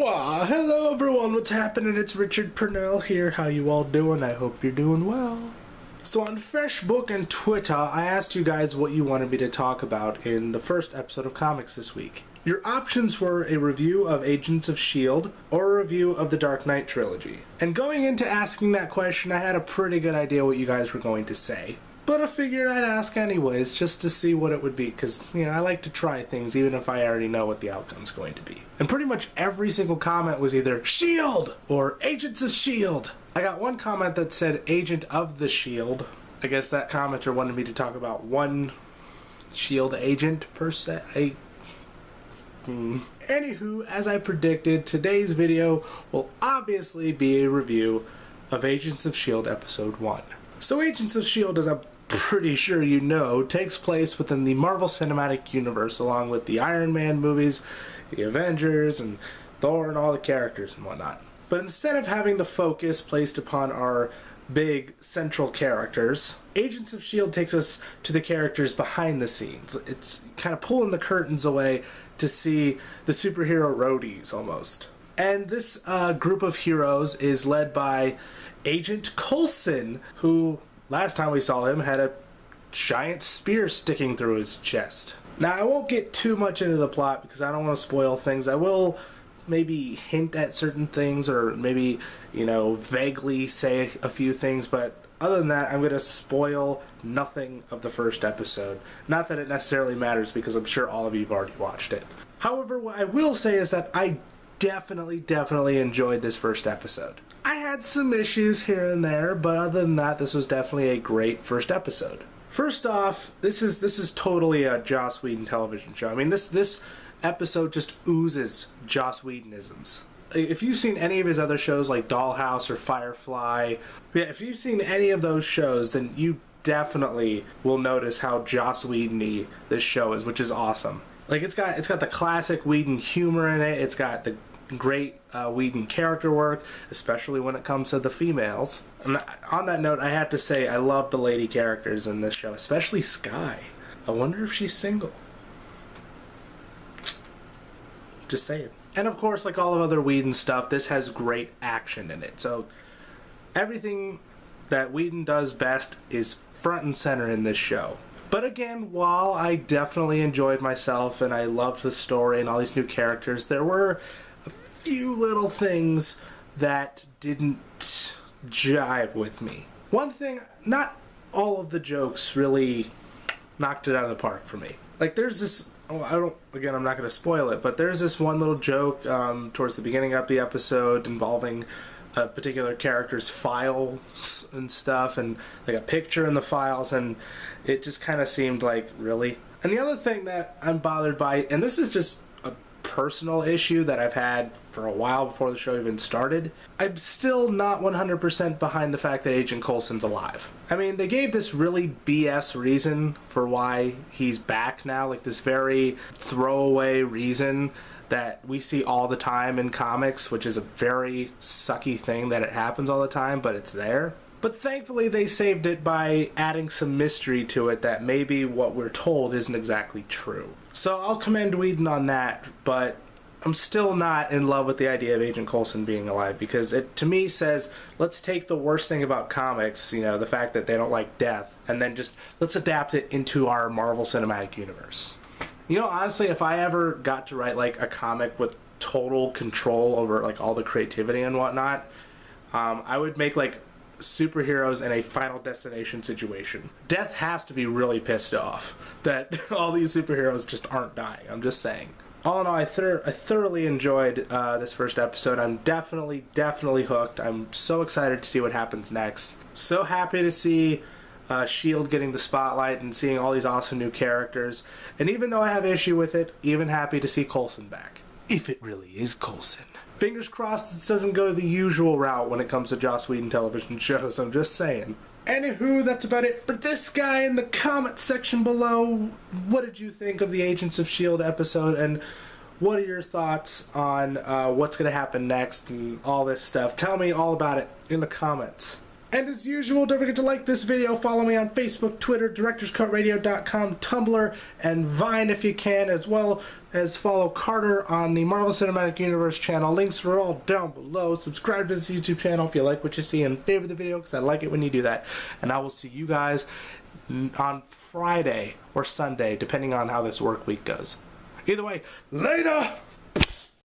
Why, hello everyone, what's happening? It's Richard Purnell here. How you all doing? I hope you're doing well. So on Facebook and Twitter, I asked you guys what you wanted me to talk about in the first episode of Comics this week. Your options were a review of Agents of S.H.I.E.L.D. or a review of the Dark Knight trilogy. And going into asking that question, I had a pretty good idea what you guys were going to say. But I figured I'd ask anyways, just to see what it would be, because, you know, I like to try things even if I already know what the outcome's going to be. And pretty much every single comment was either S.H.I.E.L.D. or Agents of S.H.I.E.L.D. I got one comment that said Agent of the S.H.I.E.L.D. I guess that commenter wanted me to talk about one S.H.I.E.L.D. agent per se. Anywho, as I predicted, today's video will obviously be a review of Agents of S.H.I.E.L.D. Episode 1. So Agents of S.H.I.E.L.D., as I'm pretty sure you know, takes place within the Marvel Cinematic Universe, along with the Iron Man movies, the Avengers, and Thor, and all the characters and whatnot. But instead of having the focus placed upon our big central characters, Agents of S.H.I.E.L.D. takes us to the characters behind the scenes. It's kind of pulling the curtains away to see the superhero roadies, almost. And this group of heroes is led by Agent Coulson, who, last time we saw him, had a giant spear sticking through his chest. Now, I won't get too much into the plot because I don't want to spoil things. I will maybe hint at certain things or maybe, you know, vaguely say a few things, but other than that, I'm going to spoil nothing of the first episode. Not that it necessarily matters because I'm sure all of you have already watched it. However, what I will say is that I definitely enjoyed this first episode. I had some issues here and there, but other than that, this was definitely a great first episode. First off, this is totally a Joss Whedon television show. I mean, this episode just oozes Joss Whedonisms. If you've seen any of his other shows like Dollhouse or Firefly, if you've seen any of those shows, then you definitely will notice how Joss Whedon-y this show is, which is awesome. Like, it's got the classic Whedon humor in it. It's got the great Whedon character work, especially when it comes to the females. And on that note, I have to say I love the lady characters in this show, especially Skye. I wonder if she's single. Just saying. And of course, like all of other Whedon stuff, this has great action in it. So everything that Whedon does best is front and center in this show. But again, while I definitely enjoyed myself and I loved the story and all these new characters, there were a few little things that didn't jive with me. One thing, not all of the jokes really knocked it out of the park for me. Like, there's this, I'm not going to spoil it, but there's this one little joke towards the beginning of the episode involving a particular character's files and stuff, and like a picture in the files, and it just kind of seemed like, really? And the other thing that I'm bothered by, and this is just a personal issue that I've had for a while before the show even started, I'm still not 100% behind the fact that Agent Coulson's alive. I mean, they gave this really BS reason for why he's back now, like this very throwaway reason that we see all the time in comics, which is a very sucky thing that it happens all the time, but it's there. But thankfully they saved it by adding some mystery to it that maybe what we're told isn't exactly true. So I'll commend Whedon on that, but I'm still not in love with the idea of Agent Coulson being alive, because it, to me, says, let's take the worst thing about comics, you know, the fact that they don't like death, and then just, let's adapt it into our Marvel Cinematic Universe. You know, honestly, if I ever got to write, like, a comic with total control over, like, all the creativity and whatnot, I would make, like, superheroes in a Final Destination situation. Death has to be really pissed off that all these superheroes just aren't dying. I'm just saying. All in all, I thoroughly enjoyed this first episode. I'm definitely hooked. I'm so excited to see what happens next. So happy to see S.H.I.E.L.D. getting the spotlight and seeing all these awesome new characters. And even though I have issue with it, even happy to see Coulson back. If it really is Coulson. Fingers crossed this doesn't go the usual route when it comes to Joss Whedon television shows, I'm just saying. Anywho, that's about it for this guy. In the comment section below, what did you think of the Agents of S.H.I.E.L.D. episode, and what are your thoughts on what's going to happen next and all this stuff? Tell me all about it in the comments. And as usual, don't forget to like this video, follow me on Facebook, Twitter, directorscutradio.com, Tumblr, and Vine if you can, as well as follow Carter on the Marvel Cinematic Universe channel. Links are all down below. Subscribe to this YouTube channel if you like what you see and favorite the video, because I like it when you do that. And I will see you guys on Friday or Sunday, depending on how this work week goes. Either way, later!